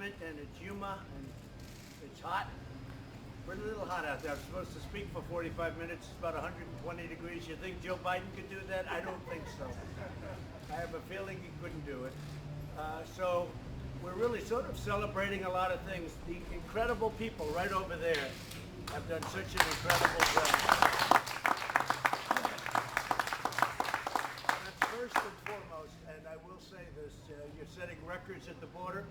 Parliament, and it's Yuma, and it's hot. We're a little hot out there. I'm supposed to speak for 45 minutes. It's about 120 degrees. You think Joe Biden could do that? I don't think so. I have a feeling he couldn't do it. So we're really sort of celebrating a lot of things. The incredible people right over there have done such an incredible job. That's first and foremost, and I will say this, you're setting records at the border.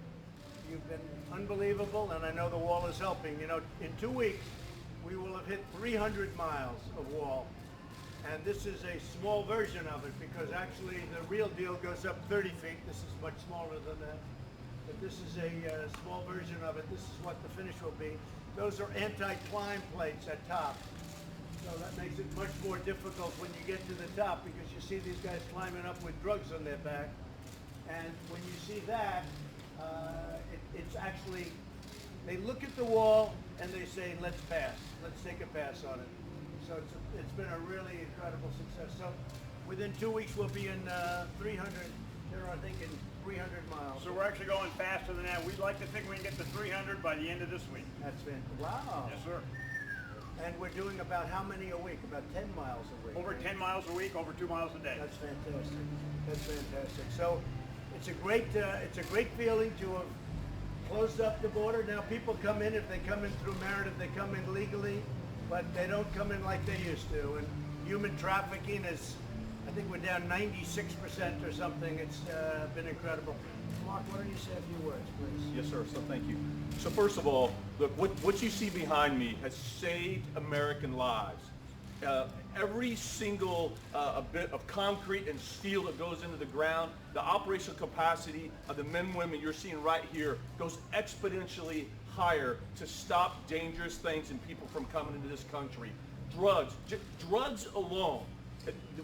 You've been unbelievable, and I know the wall is helping. You know, in 2 weeks, we will have hit 300 miles of wall. And this is a small version of it, because actually the real deal goes up 30 feet. This is much smaller than that. But this is a small version of it. This is what the finish will be. Those are anti-climb plates at top. So that makes it much more difficult when you get to the top, because you see these guys climbing up with drugs on their back. And when you see that, it's actually, they look at the wall and they say, let's pass. Let's take a pass on it. So it's been a really incredible success. So within 2 weeks, we'll be in 300, here I think in 300 miles. So we're actually going faster than that. We'd like to think we can get to 300 by the end of this week. That's fantastic. Wow. Yes, sir. And we're doing about how many a week? About 10 miles a week. Over 10 miles a week, over 2 miles a day. That's fantastic. That's fantastic. So it's a great feeling to have closed up the border. Now people come in, if they come in through Meredith, they come in legally, but they don't come in like they used to. And human trafficking is, I think we're down 96% or something. It's been incredible. Mark, why don't you say a few words, please? Yes, sir. So thank you. So first of all, look, what you see behind me has saved American lives. Every single bit of concrete and steel that goes into the ground, the operational capacity of the men and women you're seeing right here goes exponentially higher to stop dangerous things and people from coming into this country. Drugs alone.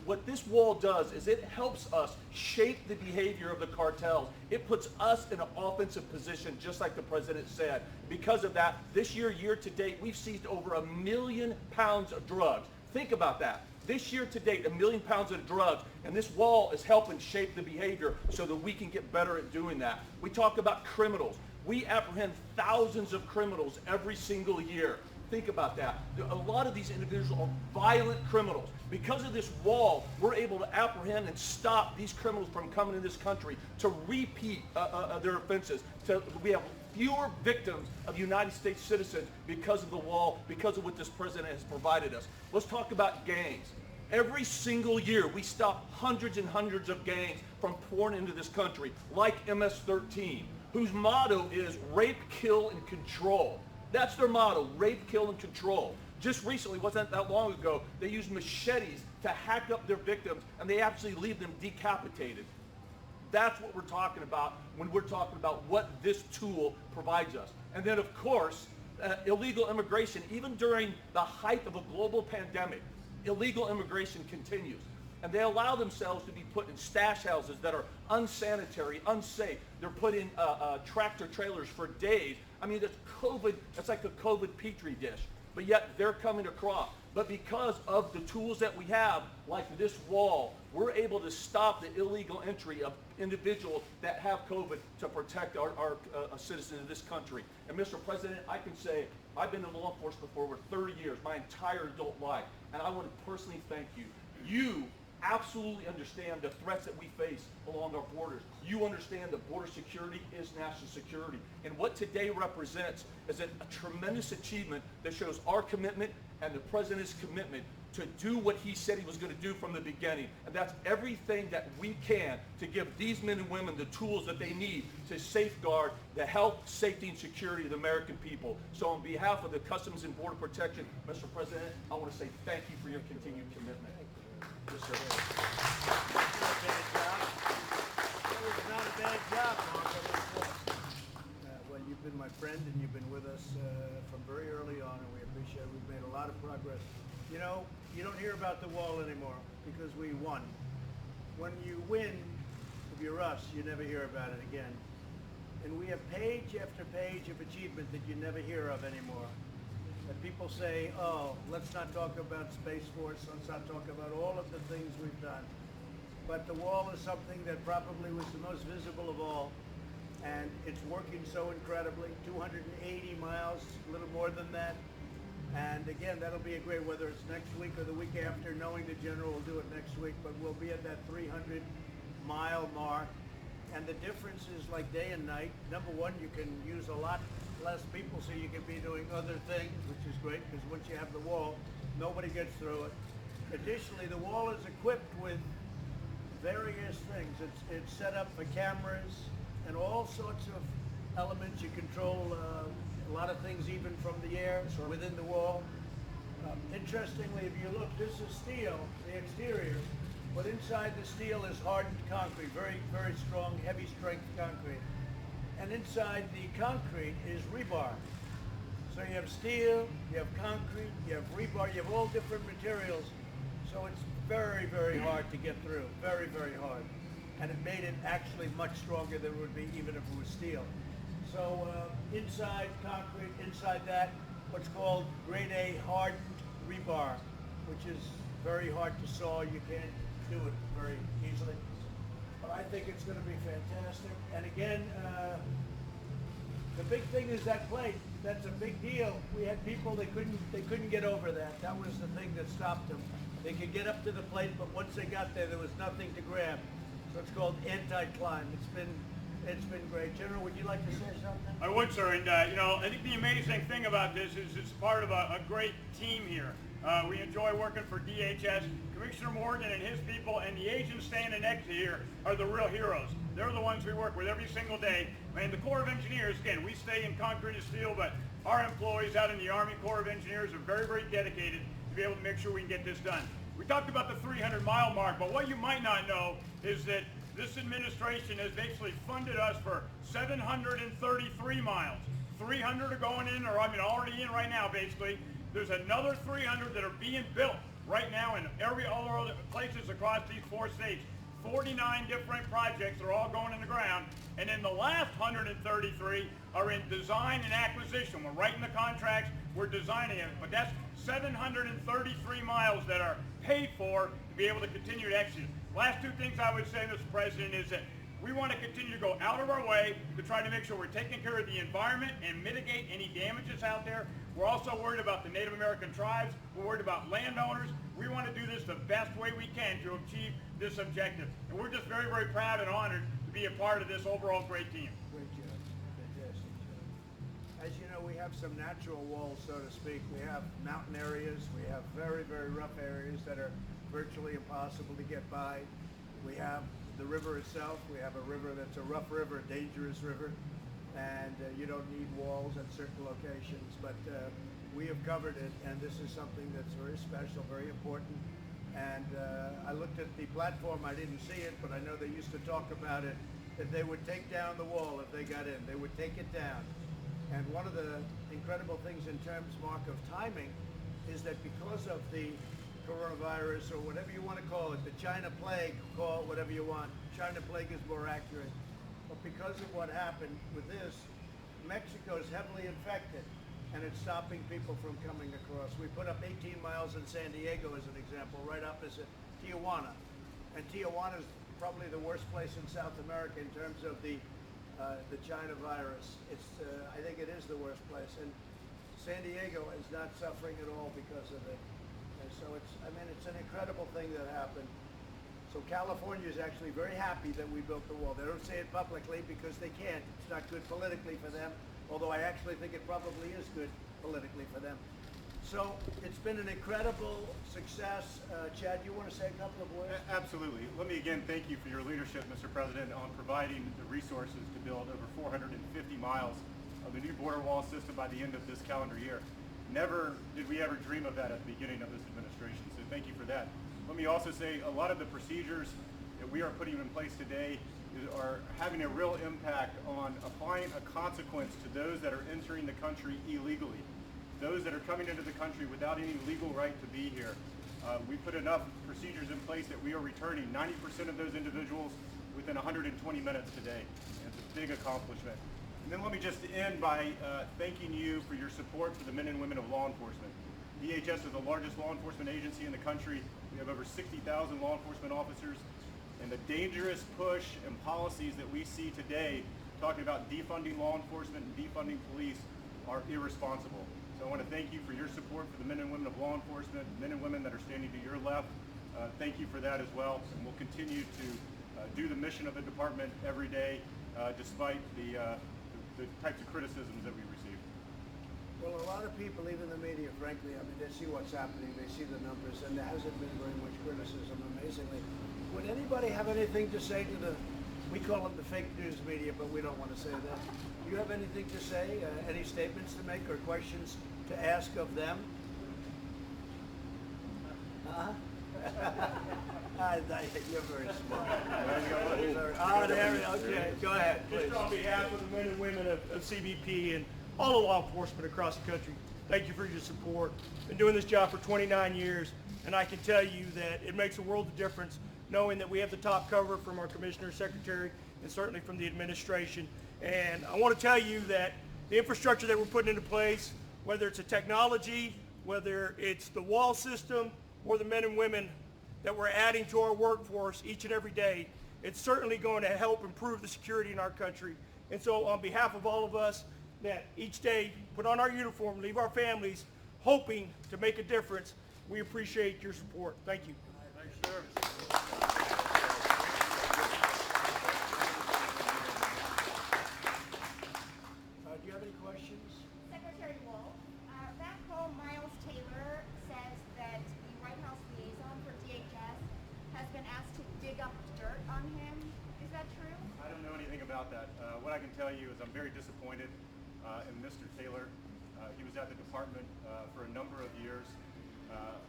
What this wall does is it helps us shape the behavior of the cartels. It puts us in an offensive position, just like the president said. Because of that, this year to date, we've seized over 1 million pounds of drugs. Think about that. This year to date, 1 million pounds of drugs, and this wall is helping shape the behavior so that we can get better at doing that. We talk about criminals. We apprehend thousands of criminals every single year. Think about that. A lot of these individuals are violent criminals. Because of this wall, we're able to apprehend and stop these criminals from coming in this country to repeat their offenses. We have fewer victims of United States citizens because of the wall, because of what this president has provided us. Let's talk about gangs. Every single year, we stop hundreds and hundreds of gangs from pouring into this country, like MS-13, whose motto is rape, kill, and control. That's their motto, rape, kill, and control. Just recently, wasn't that long ago, they used machetes to hack up their victims, and they actually leave them decapitated. That's what we're talking about when we're talking about what this tool provides us. And then, of course, illegal immigration. Even during the height of a global pandemic, illegal immigration continues. And they allow themselves to be put in stash houses that are unsanitary, unsafe. They're put in tractor trailers for days. I mean, that's like a COVID petri dish. But yet they're coming across. But because of the tools that we have, like this wall, we're able to stop the illegal entry of individuals that have COVID to protect our citizens of this country. And Mr. President, I can say I've been in law enforcement for over 30 years, my entire adult life. And I want to personally thank you. You absolutely understand the threats that we face along our borders. You understand that border security is national security. And what today represents is a tremendous achievement that shows our commitment and the president's commitment to do what he said he was going to do from the beginning. And that's everything that we can to give these men and women the tools that they need to safeguard the health, safety, and security of the American people. So on behalf of the Customs and Border Protection, Mr. President, I want to say thank you for your continued commitment. Yes, sir. It's not a bad job, Mark. Well, you've been my friend, and you've been with us from very early on, and we appreciate it. We've made a lot of progress. You know, you don't hear about the wall anymore because we won. When you win, if you're us, you never hear about it again. And we have page after page of achievement that you never hear of anymore. That people say, oh, let's not talk about Space Force, let's not talk about all of the things we've done. But the wall is something that probably was the most visible of all. and it's working so incredibly. 280 miles, a little more than that. And again, that'll be a great, whether it's next week or the week after, knowing the general will do it next week, but we'll be at that 300-mile mark. And the difference is like day and night. Number one, you can use a lot less people, so you can be doing other things, which is great, because once you have the wall, nobody gets through it. Additionally, the wall is equipped with various things. It's set up for cameras and all sorts of elements. You control a lot of things even from the air, so within the wall. Interestingly, if you look, this is steel, the exterior, but inside the steel is hardened concrete, very, very strong, heavy strength concrete. And inside the concrete is rebar. So you have steel, you have concrete, you have rebar, you have all different materials. So it's very, very hard to get through, very, very hard. And it made it actually much stronger than it would be even if it was steel. So inside concrete, inside that, what's called grade A hardened rebar, which is very hard to saw. You can't do it very easily. But I think it's going to be fantastic. And again, the big thing is that plate. That's a big deal. We had people they couldn't get over that. That was the thing that stopped them. They could get up to the plate, but once they got there was nothing to grab. So it's called anti-climb. It's been great. General, would you like to say something? I would, sir. And I think the amazing thing about this is it's part of a great team here. We enjoy working for DHS. Commissioner Morgan and his people and the agents standing next to here are the real heroes. They're the ones we work with every single day. And the Corps of Engineers, again, we stay in concrete and steel, but our employees out in the Army Corps of Engineers are very, very dedicated to be able to make sure we can get this done. We talked about the 300-mile mark, but what you might not know is that this administration has basically funded us for 733 miles. 300 are going in, or already in right now, basically. There's another 300 that are being built right now in all other places across these 4 states. 49 different projects are all going in the ground, and then the last 133 are in design and acquisition. We're writing the contracts, we're designing it, but that's 733 miles that are paid for to be able to continue to execute. Last 2 things I would say, Mr. President, is that we want to continue to go out of our way to try to make sure we're taking care of the environment and mitigate any damages out there. We're also worried about the Native American tribes. We're worried about landowners. We want to do this the best way we can to achieve this objective. And we're just very, very proud and honored to be a part of this overall great team. Great job. Fantastic job. As you know, we have some natural walls, so to speak. We have mountain areas. We have very, very rough areas that are virtually impossible to get by. We have the river itself. We have a river that's a rough river, a dangerous river, and you don't need walls at certain locations, but we have covered it, and this is something that's very special, very important. And I looked at the platform. I didn't see it, but I know they used to talk about it, that they would take down the wall if they got in. They would take it down. And one of the incredible things in terms, Mark, of timing is that because of the coronavirus, or whatever you want to call it, the China plague, call it whatever you want. China plague is more accurate. But because of what happened with this, Mexico is heavily infected, and it's stopping people from coming across. We put up 18 miles in San Diego as an example, right opposite Tijuana. And Tijuana is probably the worst place in South America in terms of the China virus. It's, I think it is the worst place. And San Diego is not suffering at all because of it. And so it's an incredible thing that happened. So California is actually very happy that we built the wall. They don't say it publicly because they can't. It's not good politically for them, although I actually think it probably is good politically for them. So it's been an incredible success. Chad, you want to say a couple of words? Absolutely. Let me again thank you for your leadership, Mr. President, on providing the resources to build over 450 miles of the new border wall system by the end of this calendar year. Never did we ever dream of that at the beginning of this administration, so thank you for that. Let me also say a lot of the procedures that we are putting in place today are having a real impact on applying a consequence to those that are entering the country illegally, those that are coming into the country without any legal right to be here. We put enough procedures in place that we are returning 90% of those individuals within 120 minutes today. And it's a big accomplishment. And then let me just end by thanking you for your support for the men and women of law enforcement. DHS is the largest law enforcement agency in the country. We have over 60,000 law enforcement officers. And the dangerous push and policies that we see today talking about defunding law enforcement and defunding police are irresponsible. So I want to thank you for your support for the men and women of law enforcement, men and women that are standing to your left. Thank you for that as well, and we'll continue to do the mission of the department every day, despite the types of criticisms that we receive. Well, a lot of people, even the media, frankly, I mean, they see what's happening, they see the numbers, and there hasn't been very much criticism, amazingly. Would anybody have anything to say to the, we call them the fake news media, but we don't want to say that. Do you have anything to say, any statements to make or questions to ask of them? You're very smart. Oh, there we go. Okay, go ahead, please. Just on behalf of the men and women of CBP and all the law enforcement across the country, thank you for your support. Been doing this job for 29 years, and I can tell you that it makes a world of difference knowing that we have the top cover from our Commissioner, Secretary, and certainly from the administration. And I want to tell you that the infrastructure that we're putting into place, whether it's a technology, whether it's the wall system, or the men and women that we're adding to our workforce each and every day, it's certainly going to help improve the security in our country. And so on behalf of all of us that each day put on our uniform, leave our families, hoping to make a difference, we appreciate your support. Thank you. Thanks, sir. Do you have any questions? Secretary Wolf, back home, Miles Taylor says that the White House liaison for DHS has been asked to dig up dirt on him. Is that true? I don't know anything about that. What I can tell you is I'm very disappointed in Mr. Taylor. He was at the department for a number of years,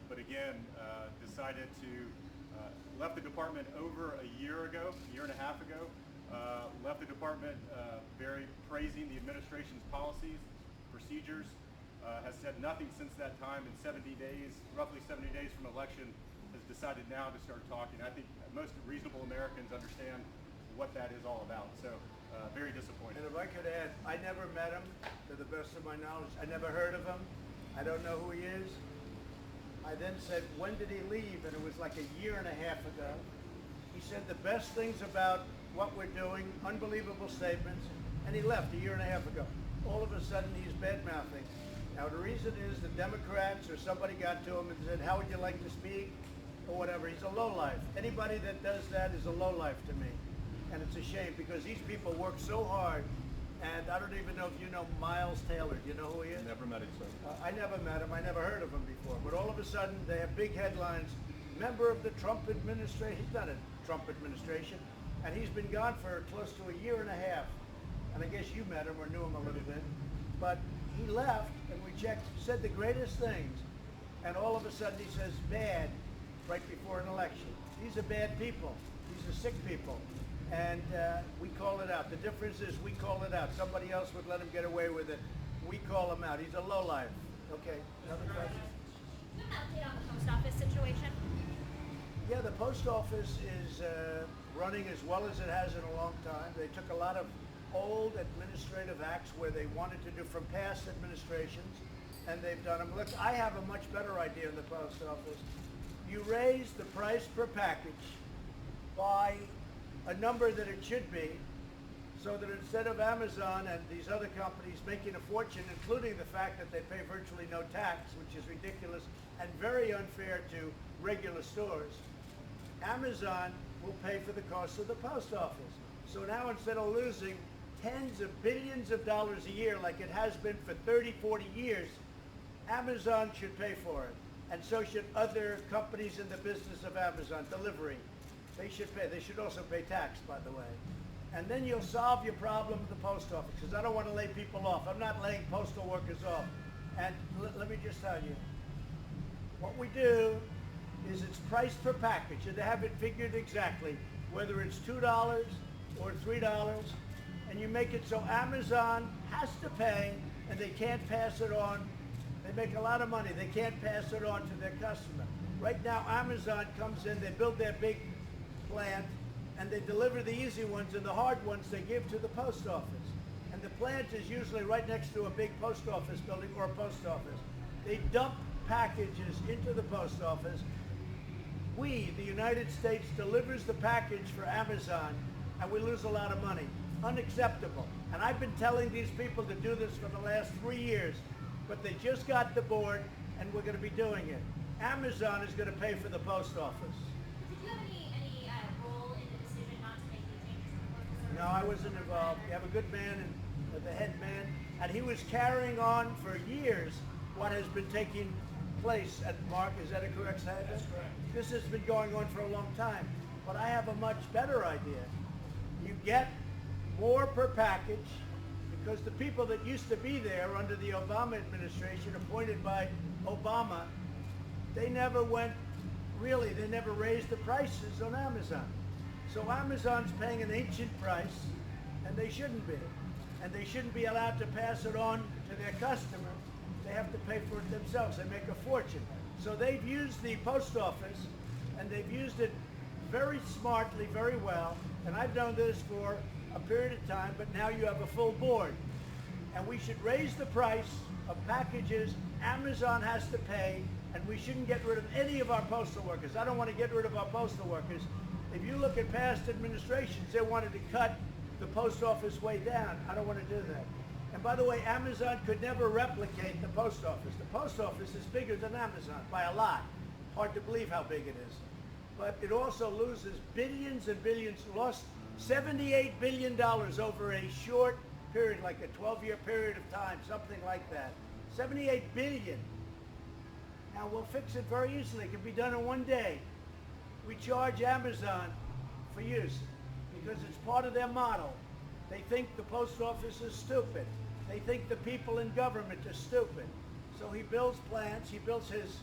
but again, decided to, left the department over a year and a half ago, left the department very praising the administration's policies, procedures, has said nothing since that time. In 70 days, roughly 70 days from election, has decided now to start talking. I think most reasonable Americans understand what that is all about. So very disappointed. And if I could add, I never met him, to the best of my knowledge. I never heard of him. I don't know who he is. I then said, when did he leave? And it was like a year and a half ago. He said the best things about what we're doing, unbelievable statements, and he left a year and a half ago. All of a sudden, he's bad-mouthing. Now, the reason is the Democrats or somebody got to him and said, how would you like to speak? Or whatever. He's a lowlife. Anybody that does that is a lowlife to me. And it's a shame because these people work so hard. And I don't even know if you know Miles Taylor. Do you know who he is? Never met him, sir. I never met him. I never heard of him before. But all of a sudden, they have big headlines. Member of the Trump administration. He's not a Trump administration. And he's been gone for close to a year and a half. And I guess you met him or knew him a little bit. But he left, and we checked, said the greatest things. And all of a sudden, he says bad right before an election. These are bad people. These are sick people. And we call it out. The difference is we call it out. Somebody else would let him get away with it. We call him out. He's a lowlife. Okay, another question? An update on the post office situation? Yeah, the post office is running as well as it has in a long time. They took a lot of old administrative acts where they wanted to do from past administrations, and they've done them. Look, I have a much better idea in the post office. You raise the price per package by a number that it should be, so that instead of Amazon and these other companies making a fortune, including the fact that they pay virtually no tax, which is ridiculous and very unfair to regular stores, Amazon will pay for the cost of the post office. So now instead of losing tens of billions of dollars a year like it has been for 30, 40 years, Amazon should pay for it. And so should other companies in the business of Amazon, delivery. They should pay. They should also pay tax, by the way. And then you'll solve your problem with the post office, because I don't want to lay people off. I'm not laying postal workers off. And let me just tell you, what we do is it's price per package, and they have it figured exactly, whether it's $2 or $3, and you make it so Amazon has to pay, and they can't pass it on. They make a lot of money. They can't pass it on to their customer. Right now, Amazon comes in, they build their big plant, and they deliver the easy ones, and the hard ones they give to the post office. And the plant is usually right next to a big post office building or a post office. They dump packages into the post office. We, the United States, delivers the package for Amazon, and we lose a lot of money. Unacceptable. And I've been telling these people to do this for the last 3 years, but they just got the board, and we're going to be doing it. Amazon is going to pay for the post office. Did you have any role in the decision not to make the changes to the Postal Service? No, I wasn't involved. You have a good man and the head man, and he was carrying on for years what has been taking place at Mark. Is that a correct statement? That's correct. This has been going on for a long time, but I have a much better idea. You get more per package because the people that used to be there under the Obama administration, appointed by Obama, they never raised the prices on Amazon. So Amazon's paying an ancient price, and they shouldn't be. And they shouldn't be allowed to pass it on to their customer. They have to pay for it themselves. They make a fortune. So they've used the post office, and they've used it very smartly, very well. And I've done this for a period of time, but now you have a full board. And we should raise the price of packages Amazon has to pay, and we shouldn't get rid of any of our postal workers. I don't want to get rid of our postal workers. If you look at past administrations, they wanted to cut the post office way down. I don't want to do that. And by the way, Amazon could never replicate the post office. The post office is bigger than Amazon by a lot. Hard to believe how big it is. But it also loses billions and billions, lost $78 billion over a short period, like a 12-year period of time, something like that. 78 billion. Now we'll fix it very easily. It can be done in one day. We charge Amazon for use because it's part of their model. They think the post office is stupid. They think the people in government are stupid. So he builds plants, he builds his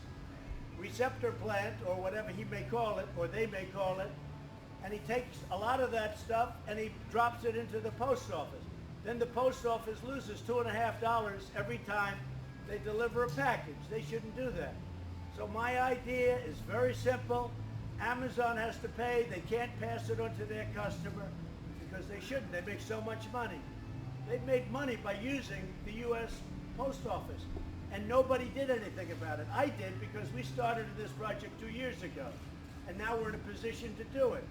receptor plant, or whatever he may call it, or they may call it, and he takes a lot of that stuff and he drops it into the post office. Then the post office loses $2.50 every time they deliver a package. They shouldn't do that. So my idea is very simple. Amazon has to pay. They can't pass it on to their customer because they shouldn't. They make so much money. They've made money by using the U.S. Post Office, and nobody did anything about it. I did because we started this project 2 years ago, and now we're in a position to do it.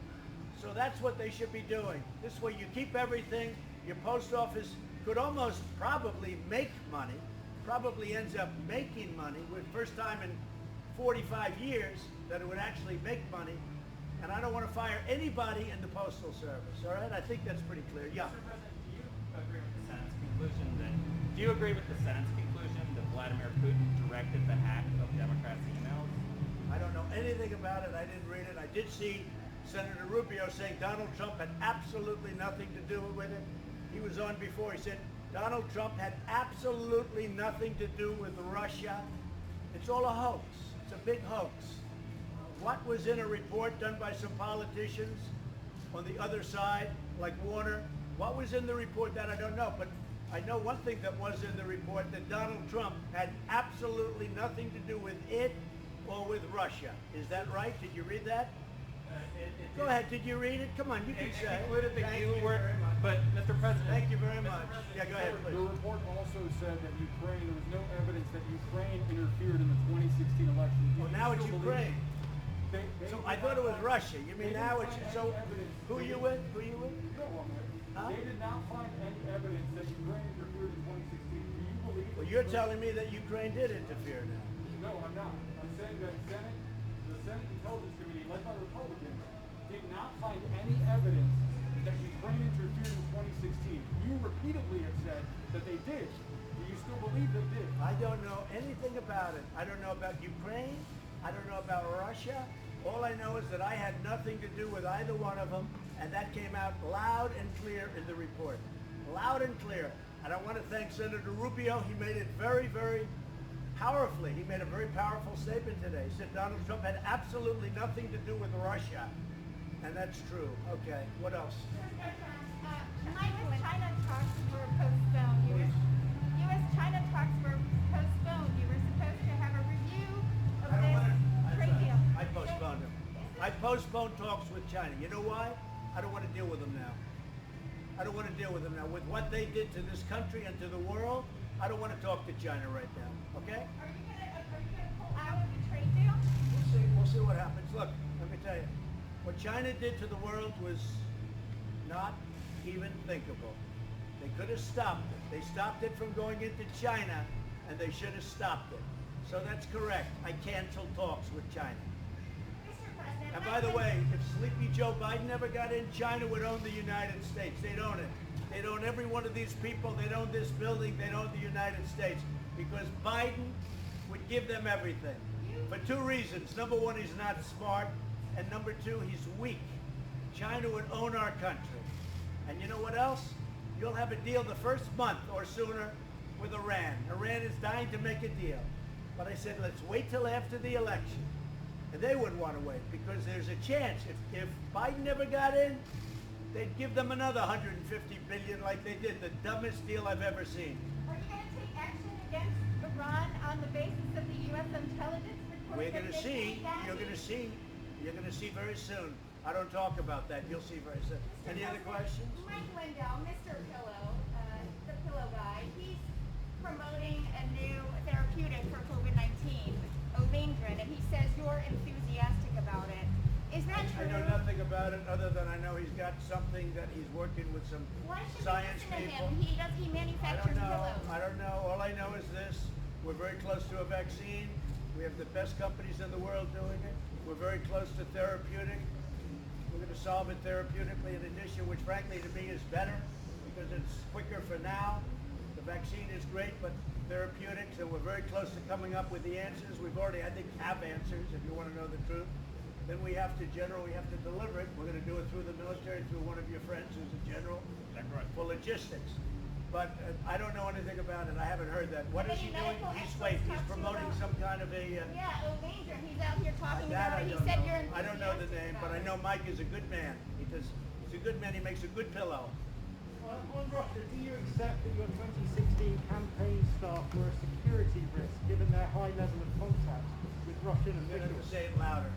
So that's what they should be doing. This way you keep everything. Your post office could almost probably make money, probably ends up making money. We're the first time in 45 years that it would actually make money. And I don't want to fire anybody in the Postal Service, all right? I think that's pretty clear. Yeah. Mr. President, do you agree with the Senate's conclusion that Vladimir Putin directed the hack of Democrats' emails? I don't know anything about it. I didn't read it. I did see Senator Rubio saying Donald Trump had absolutely nothing to do with it. He was on before. He said Donald Trump had absolutely nothing to do with Russia. It's all a hoax. It's a big hoax. What was in a report done by some politicians on the other side, like Warner? What was in the report? That I don't know. But I know one thing that was in the report, that Donald Trump had absolutely nothing to do with it or with Russia. Is that right? Did you read that? Go ahead. Did you read it? Come on, you can say. It concluded that Thank you were, very much. but Mr. President. Thank you very much. Yeah, go ahead, The please. report also said that Ukraine, there was no evidence that Ukraine interfered in the 2016 election. Do Well, you now it's still believe- Ukraine. They So did I thought it not was find- Russia. You mean they now didn't it's find so? any evidence. Who They you didn't- with? Who you with? No, I'm with. Huh? They did not find any evidence that Ukraine interfered in 2016. Do you believe? Well, that you're Ukraine- telling me that Ukraine did interfere now. No, I'm not. I'm saying that the Senate Intelligence Committee, led by Republicans, did not find any evidence that Ukraine interfered in 2016. You repeatedly have said that they did. Do you still believe they did? I don't know anything about it. I don't know about Ukraine. I don't know about Russia. All I know is that I had nothing to do with either one of them, and that came out loud and clear in the report. Loud and clear. And I want to thank Senator Rubio. He made it very, very powerfully. He made a very powerful statement today. He said Donald Trump had absolutely nothing to do with Russia. And that's true. Okay, what else? U.S.-China talks were postponed. U.S.-China talks were postponed. You were supposed to have a review of this trade deal. I postponed them. I postponed talks with China. You know why? I don't want to deal with them now. I don't want to deal with them now. With what they did to this country and to the world, I don't want to talk to China right now. Okay? Are you gonna pull out of the trade deal? We'll see what happens. Look, let me tell you. What China did to the world was not even thinkable. They could have stopped it. They stopped it from going into China, and they should have stopped it. So that's correct. I canceled talks with China. Mr. President, And by the way, if Sleepy Joe Biden never got in, China would own the United States. They'd own it. They'd own every one of these people. They'd own this building. They'd own the United States. Because Biden would give them everything. For two reasons. Number one, he's not smart. And number two, he's weak. China would own our country. And you know what else? You'll have a deal the first month or sooner with Iran. Iran is dying to make a deal. But I said, let's wait till after the election. And they wouldn't want to wait because there's a chance. If Biden never got in, they'd give them another $150 billion like they did. The dumbest deal I've ever seen. are you going to take action against Iran on the basis of the U.S. intelligence report? We're that going to they see. came back You're with? going to see. You're going to see very soon. I don't talk about that. You'll see very soon. Any other questions? Mike Lindell, Mr. Pillow, the pillow guy, he's promoting a new therapeutic for COVID-19, Olindrin, and he says you're enthusiastic about it. Is that I true? know nothing about it other than I know he's got something that he's working with some Why should science we listen to people. him? He I manufactures don't know. pillows. I don't know. All I know is this. We're very close to a vaccine. We have the best companies in the world doing it. We're very close to therapeutic. We're going to solve it therapeutically in addition, which frankly to me is better because it's quicker for now. The vaccine is great, but therapeutics, and we're very close to coming up with the answers. We've already, I think, have answers if you want to know the truth. Then we have to deliver it. We're going to do it through the military, through one of your friends who's a general for logistics. But I don't know anything about it. I haven't heard that. What is he doing? He's promoting some kind of a... Yeah, Olindrin. He's out here talking that about I it. He don't said know. you're I don't know the name, but I enthusiastic know Mike is a good man. He's a good man. He makes a good pillow. On Russia, do you accept that your 2016 campaign staff were a security risk given their high level of contact with Russian You have to officials? say it louder.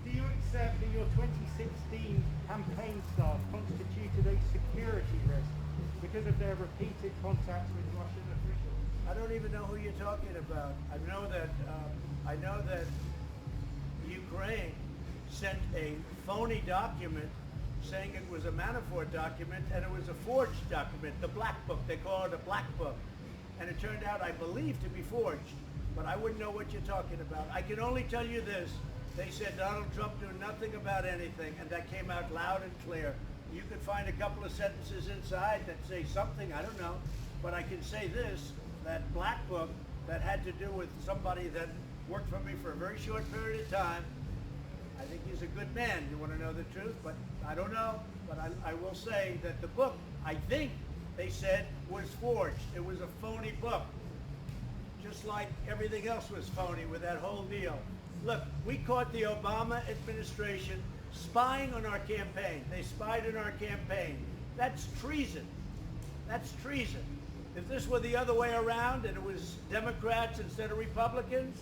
Do you accept that your 2016 campaign staff constituted a security risk because of their repeated contacts with Russian officials? I don't even know who you're talking about. I know that Ukraine sent a phony document saying it was a Manafort document, and it was a forged document, the Black Book. They call it a Black Book. And it turned out, I believe, to be forged. But I wouldn't know what you're talking about. I can only tell you this. They said Donald Trump knew nothing about anything, and that came out loud and clear. You could find a couple of sentences inside that say something, I don't know. But I can say this, that Black Book that had to do with somebody that worked for me for a very short period of time, I think he's a good man. You want to know the truth? But I don't know. But I will say that the book, I think they said, was forged. It was a phony book. Just like everything else was phony with that whole deal. Look, we caught the Obama administration spying on our campaign. They spied on our campaign. That's treason. That's treason. If this were the other way around and it was Democrats instead of Republicans,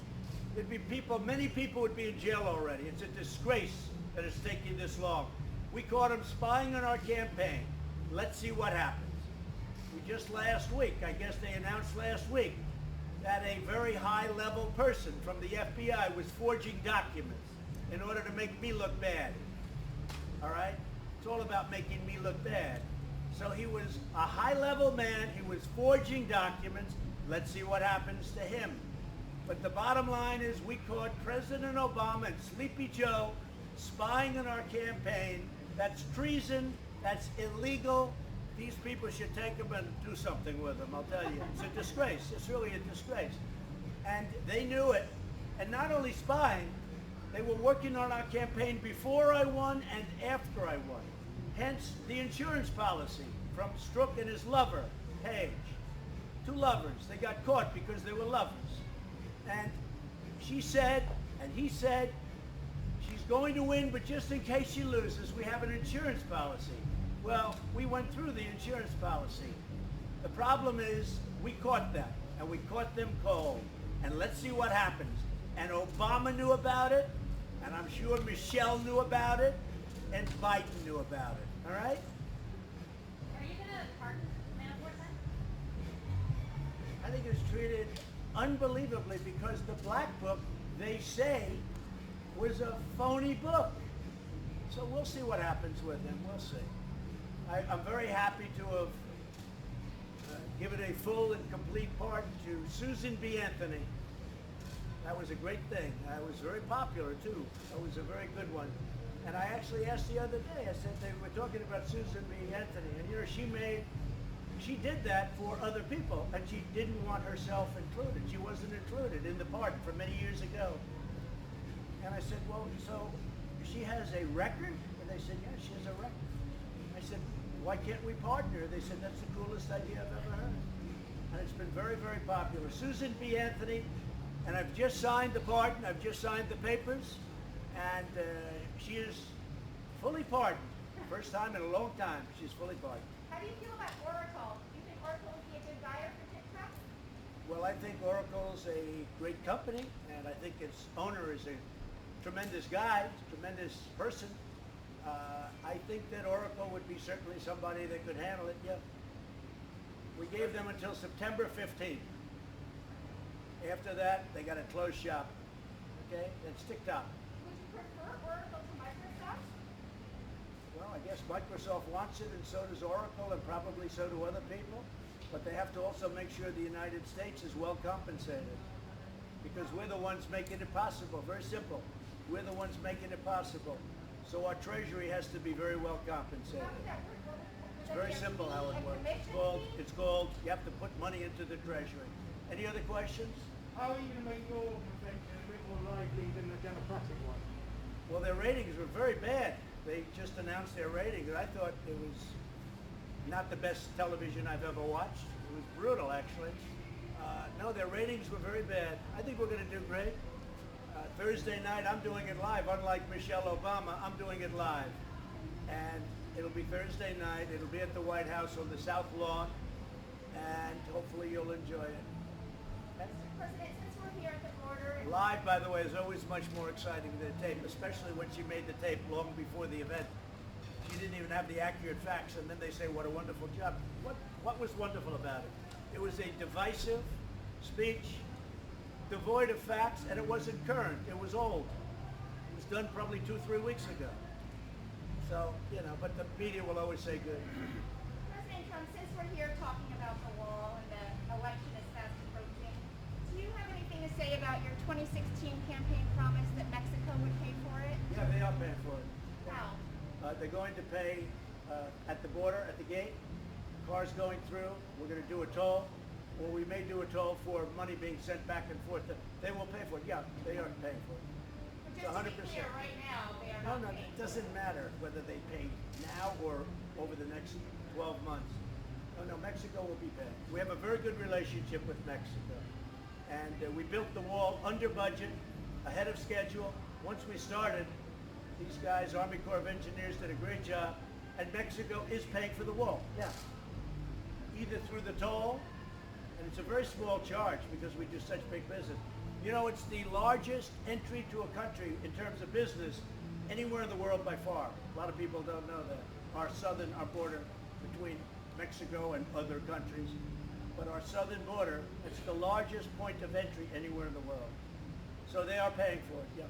it'd be many people would be in jail already. It's a disgrace that it's taking this long. We caught them spying on our campaign. Let's see what happens. We just last week, I guess they announced last week, that a very high-level person from the FBI was forging documents in order to make me look bad. All right? It's all about making me look bad. So he was a high-level man. He was forging documents. Let's see what happens to him. But the bottom line is we caught President Obama and Sleepy Joe spying on our campaign. That's treason. That's illegal. These people should take them and do something with them, I'll tell you. It's a disgrace. It's really a disgrace. And they knew it. And not only spying, they were working on our campaign before I won and after I won. Hence the insurance policy from Strzok and his lover, Page. Two lovers. They got caught because they were lovers. And she said, and he said, she's going to win, but just in case she loses, we have an insurance policy. Well, we went through the insurance policy. The problem is we caught them, and we caught them cold. And let's see what happens. And Obama knew about it, and I'm sure Michelle knew about it, and Biden knew about it. All right? Are you gonna pardon Manafort then? I think it was treated unbelievably because the Black Book, they say, was a phony book. So we'll see what happens with him. We'll see. I'm very happy to have given a full and complete pardon to Susan B. Anthony. That was a great thing. That was very popular too. That was a very good one. And I actually asked the other day, I said, they were talking about Susan B. Anthony, and you know, she did that for other people, and she didn't want herself included. She wasn't included in the pardon for many years ago. And I said, well, so she has a record? And they said, yeah, she has a record. I said, why can't we pardon her? They said, that's the coolest idea I've ever heard. And it's been very, very popular. Susan B. Anthony, and I've just signed the pardon, I've just signed the papers, and she is fully pardoned. First time in a long time, she's fully pardoned. How do you feel about Oracle? Do you think Oracle would be a good buyer for TikTok? Well, I think Oracle's a great company, and I think its owner is a tremendous guy, tremendous person. I think that Oracle would be certainly somebody that could handle it, yeah. We gave them until September 15th. After that, they got to close shop, okay? That's TikTok. Would you prefer Oracle to Microsoft? Well, I guess Microsoft wants it, and so does Oracle, and probably so do other people. But they have to also make sure the United States is well compensated, because we're the ones making it possible. Very simple. We're the ones making it possible. So our Treasury has to be very well compensated. How does that work? It's very simple how it works. It's called, you have to put money into the Treasury. Any other questions? How are you going to make your convention a bit more lively than the Democratic one? Well, their ratings were very bad. They just announced their ratings, and I thought it was not the best television I've ever watched. It was brutal, actually. No, their ratings were very bad. I think we're going to do great. Thursday night, I'm doing it live. Unlike Michelle Obama, I'm doing it live. And it'll be Thursday night. It'll be at the White House on the South Lawn. And hopefully you'll enjoy it. Mr. President, since we're here at the border, Live, by the way, is always much more exciting than tape, especially when she made the tape long before the event. She didn't even have the accurate facts, and then they say, what a wonderful job. What was wonderful about it? It was a divisive speech, devoid of facts, and it wasn't current. It was old. It was done probably 2-3 weeks ago. So, you know, but the media will always say good. President Trump, since we're here talking about the wall and the election is fast approaching, do you have anything to say about your 2016 campaign promise that Mexico would pay for it? Yeah, they are paying for it. How? They're going to pay at the border, at the gate, cars going through. We're going to do a toll, or we may do a toll for money being sent back and forth. They will pay for it. Yeah, they are paying for it. But It's just to be 100%. clear, right now, they are No, not no, paying. it doesn't matter whether they pay now or over the next 12 months. No, Mexico will be paying. We have a very good relationship with Mexico. And we built the wall under budget, ahead of schedule. Once we started, these guys, Army Corps of Engineers, did a great job. And Mexico is paying for the wall, yeah. Either through the toll, and it's a very small charge because we do such big business. You know, it's the largest entry to a country in terms of business anywhere in the world by far. A lot of people don't know that. Our border between Mexico and other countries, but our southern border, it's the largest point of entry anywhere in the world. So they are paying for it, yeah.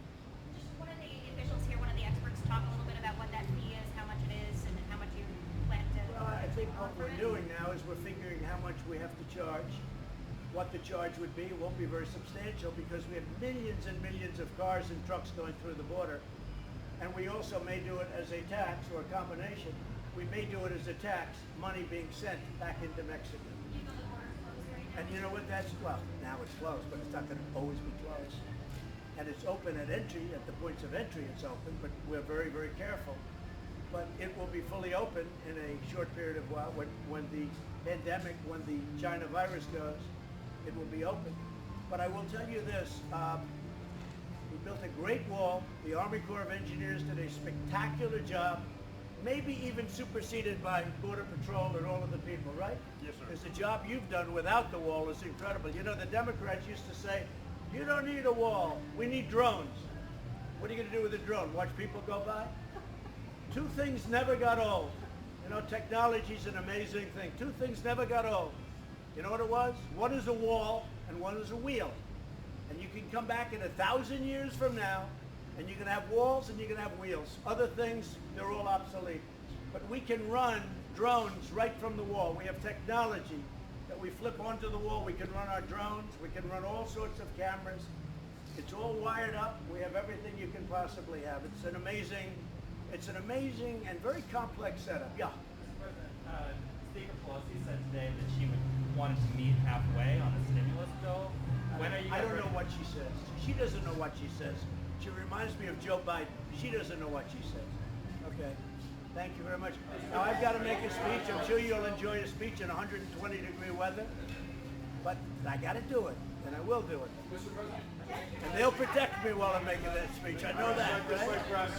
Just one of the officials here, one of the experts, talk a little bit about what that fee is, how much it is, and how much you plan to Well, I think what offer we're it. doing now is we're figuring how much we have to charge, what the charge would be. It won't be very substantial because we have millions and millions of cars and trucks going through the border. And we also may do it as a tax or a combination. We may do it as a tax, money being sent back into Mexico. Even though the border's closed right now. And you know what, well, now it's closed, but it's not going to always be closed. And it's open at entry, at the points of entry it's open, but we're very, very careful. But it will be fully open in a short period of while. When the pandemic, when the China virus goes, it will be open. But I will tell you this, we built a great wall. The Army Corps of Engineers did a spectacular job, maybe even superseded by Border Patrol and all of the people, right? Yes, sir. Because the job you've done without the wall is incredible. You know, the Democrats used to say, you don't need a wall, we need drones. What are you going to do with a drone? Watch people go by? Two things never got old. You know, technology's an amazing thing. Two things never got old. You know what it was? One is a wall and one is a wheel. And you can come back in 1,000 years from now and you can have walls and you can have wheels. Other things, they're all obsolete. But we can run drones right from the wall. We have technology that we flip onto the wall. We can run our drones. We can run all sorts of cameras. It's all wired up. We have everything you can possibly have. It's an amazing and very complex setup. Yeah. Mr. President, Speaker Pelosi said today that she wanted to meet halfway on the stimulus bill. When are you? I don't know what she says. She doesn't know what she says. She reminds me of Joe Biden. She doesn't know what she says. Okay. Thank you very much. Now I've got to make a speech. I'm sure you'll enjoy a speech in 120-degree weather. But I got to do it, and I will do it. And they'll protect me while I'm making that speech. I know that, right?